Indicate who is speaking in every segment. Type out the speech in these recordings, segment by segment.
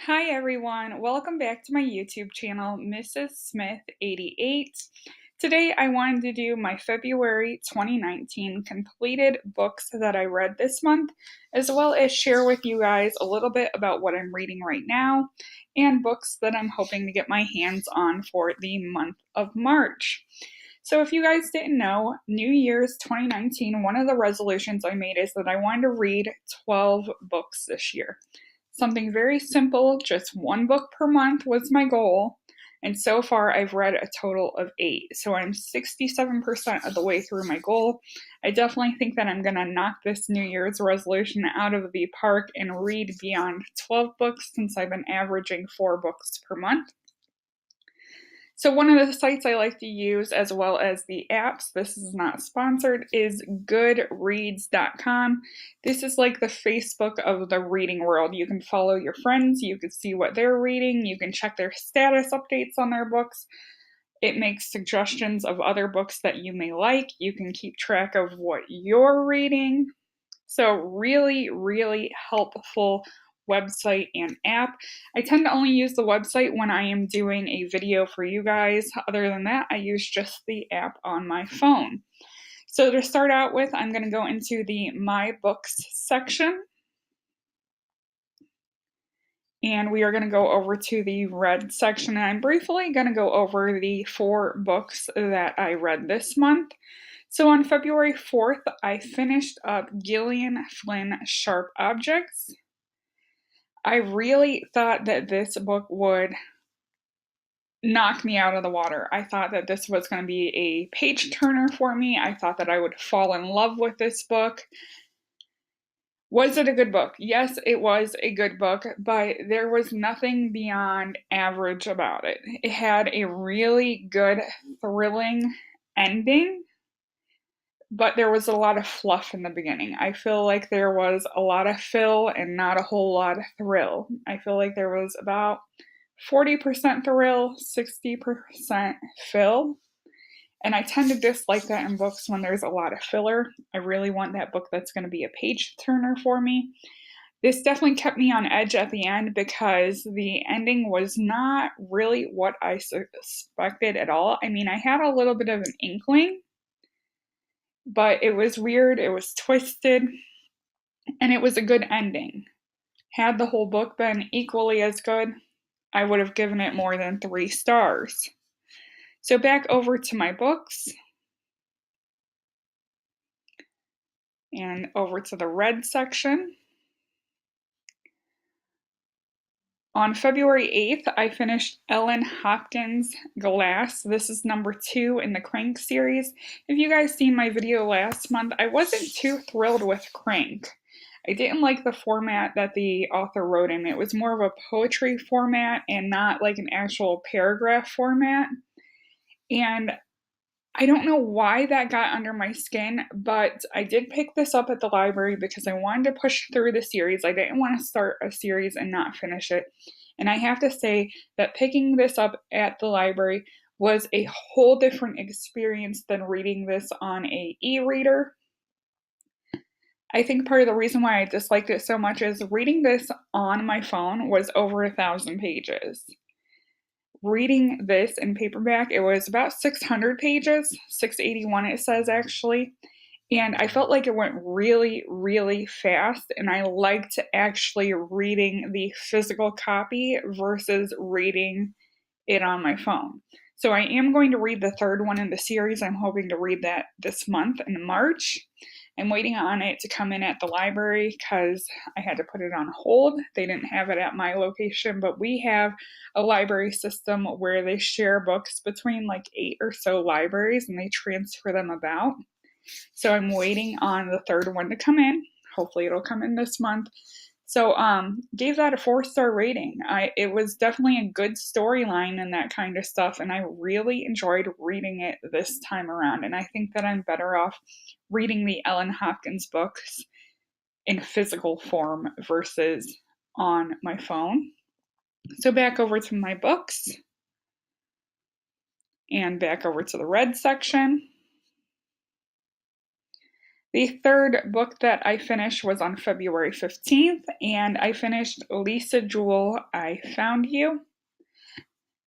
Speaker 1: Hi everyone, welcome back to my YouTube channel, Mrs. Smith 88. Today I wanted to do my February 2019 completed books that I read this month, as well as share with you guys a little bit about what I'm reading right now and books that I'm hoping to get my hands on for the month of March. So if you guys didn't know, New Year's 2019, one of the resolutions I made is that I wanted to read 12 books this year. Something very simple, just one book per month was my goal, and so far I've read a total of 8. So I'm 67% of the way through my goal. I definitely think that I'm going to knock this New Year's resolution out of the park and read beyond 12 books since I've been averaging 4 books per month. So one of the sites I like to use, as well as the apps, this is not sponsored, is Goodreads.com. This is like the Facebook of the reading world. You can follow your friends, you can see what they're reading, you can check their status updates on their books. It makes suggestions of other books that you may like. You can keep track of what you're reading. So really, really helpful website and app. I tend to only use the website when I am doing a video for you guys. Other than that, I use just the app on my phone. So to start out with, I'm going to go into the My Books section. And we are going to go over to the read section. And I'm briefly going to go over the 4 books that I read this month. So on February 4th, I finished up Gillian Flynn, Sharp Objects. I really thought that this book would knock me out of the water. I thought that this was going to be a page turner for me. I thought that I would fall in love with this book. Was it a good book? Yes, it was a good book, but there was nothing beyond average about it. It had a really good, thrilling ending, but there was a lot of fluff in the beginning. I feel like there was a lot of fill and not a whole lot of thrill. I feel like there was about 40% thrill, 60% fill. And I tend to dislike that in books when there's a lot of filler. I really want that book that's going to be a page turner for me. This definitely kept me on edge at the end because the ending was not really what I suspected at all. I mean, I had a little bit of an inkling, but it was weird, it was twisted, and it was a good ending. Had the whole book been equally as good, I would have given it more than 3 stars. So back over to my books, and over to the read section. On February 8th, I finished Ellen Hopkins' Glass. This is number 2 in the Crank series. If you guys seen my video last month, I wasn't too thrilled with Crank. I didn't like the format that the author wrote in. It was more of a poetry format and not like an actual paragraph format. And I don't know why that got under my skin, but I did pick this up at the library because I wanted to push through the series. I didn't want to start a series and not finish it. And I have to say that picking this up at the library was a whole different experience than reading this on a e-reader. I think part of the reason why I disliked it so much is reading this on my phone was over 1,000 pages. Reading this in paperback, it was about 600 pages, 681 it says actually, and I felt like it went really, really fast, and I liked actually reading the physical copy versus reading it on my phone. So I am going to read the 3rd one in the series. I'm hoping to read that this month in March. I'm waiting on it to come in at the library because I had to put it on hold. They didn't have it at my location, but we have a library system where they share books between like 8 or so libraries and they transfer them about. So I'm waiting on the 3rd one to come in. Hopefully it'll come in this month. So gave that a 4-star rating. It was definitely a good storyline and that kind of stuff, and I really enjoyed reading it this time around. And I think that I'm better off reading the Ellen Hopkins books in physical form versus on my phone. So back over to my books and back over to the read section. The third book that I finished was on February 15th, and I finished Lisa Jewell, I Found You.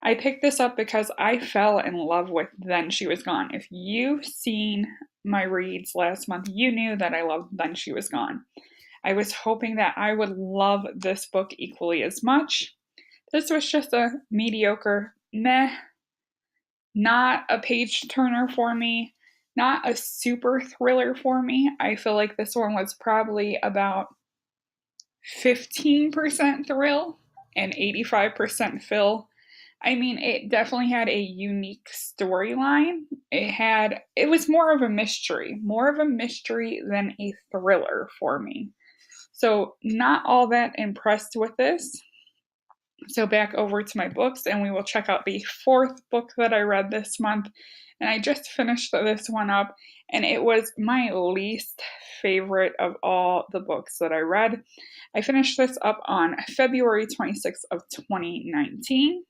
Speaker 1: I picked this up because I fell in love with Then She Was Gone. If you've seen my reads last month, you knew that I loved Then She Was Gone. I was hoping that I would love this book equally as much. This was just a mediocre meh, not a page turner for me, not a super thriller for me. I feel like this one was probably about 15% thrill and 85% fill. I mean, it definitely had a unique storyline. It was more of a mystery than a thriller for me. So, not all that impressed with this. So, back over to my books, and we will check out the fourth book that I read this month. And I just finished this one up, and it was my least favorite of all the books that I read. I finished this up on February 26th of 2019.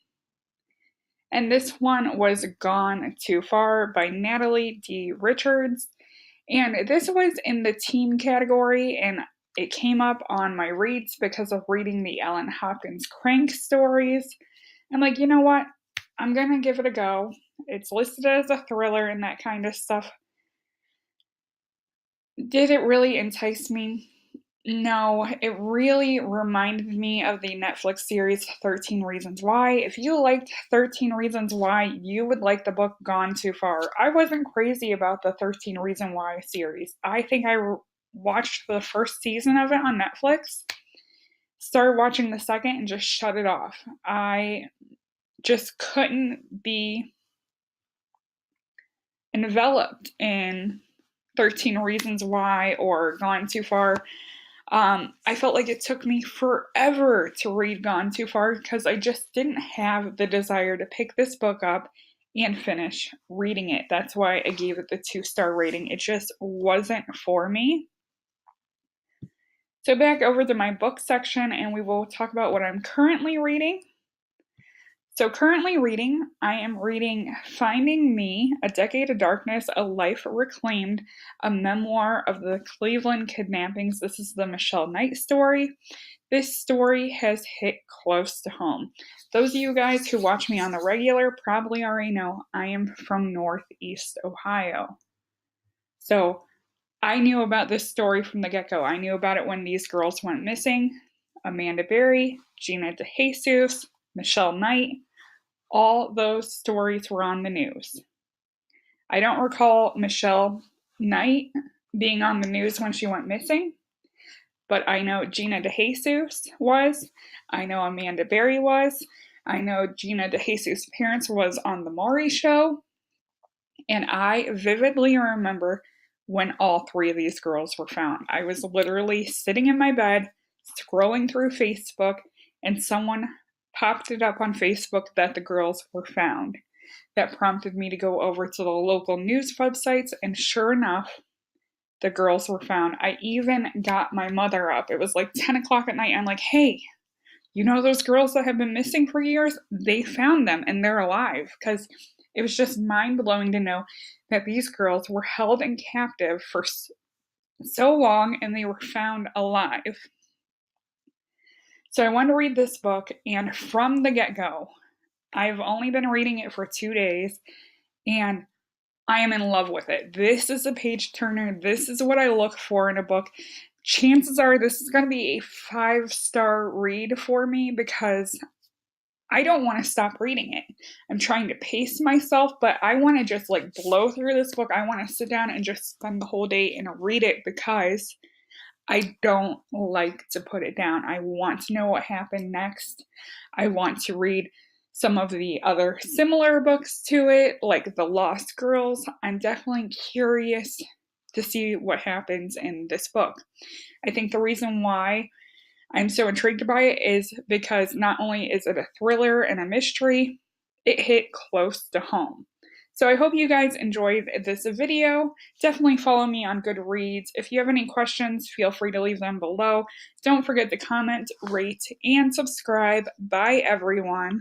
Speaker 1: And this one was Gone Too Far by Natalie D. Richards. And this was in the teen category, and it came up on my reads because of reading the Ellen Hopkins Crank stories. I'm like, you know what? I'm going to give it a go. It's listed as a thriller and that kind of stuff. Did it really entice me? No, it really reminded me of the Netflix series 13 Reasons Why. If you liked 13 Reasons Why, you would like the book Gone Too Far. I wasn't crazy about the 13 Reasons Why series. I think I watched the first season of it on Netflix, started watching the second, and just shut it off. I just couldn't be enveloped in 13 Reasons Why or Gone Too Far. I felt like it took me forever to read Gone Too Far because I just didn't have the desire to pick this book up and finish reading it. That's why I gave it the 2-star rating. It just wasn't for me. So back over to my book section, and we will talk about what I'm currently reading. So currently I am reading Finding Me, A Decade of Darkness, A Life Reclaimed, a memoir of the Cleveland kidnappings. This is the Michelle Knight story. This story has hit close to home. Those of you guys who watch me on the regular probably already know I am from Northeast Ohio. So I knew about this story from the get-go. I knew about it when these girls went missing. Amanda Berry, Gina DeJesus, Michelle Knight. All those stories were on the news. I don't recall Michelle Knight being on the news when she went missing, but I know Gina DeJesus was. I know Amanda Berry was. I know Gina DeJesus' parents was on the Maury Show. And I vividly remember when all three of these girls were found. I was literally sitting in my bed, scrolling through Facebook, and someone popped it up on Facebook that the girls were found. That prompted me to go over to the local news websites, and sure enough, the girls were found. I even got my mother up. It was like 10 o'clock at night. I'm like, hey, you know those girls that have been missing for years? They found them and they're alive. Because it was just mind-blowing to know that these girls were held in captive for so long and they were found alive. So I wanted to read this book, and from the get-go, I've only been reading it for 2 days, and I am in love with it. This is a page turner. This is what I look for in a book. Chances are this is going to be a 5-star read for me because I don't want to stop reading it. I'm trying to pace myself, but I want to just like blow through this book. I want to sit down and just spend the whole day and read it because I don't like to put it down. I want to know what happened next. I want to read some of the other similar books to it, like The Lost Girls. I'm definitely curious to see what happens in this book. I think the reason why I'm so intrigued by it is because not only is it a thriller and a mystery, it hit close to home. So I hope you guys enjoyed this video. Definitely follow me on Goodreads. If you have any questions, feel free to leave them below. Don't forget to comment, rate, and subscribe. Bye, everyone.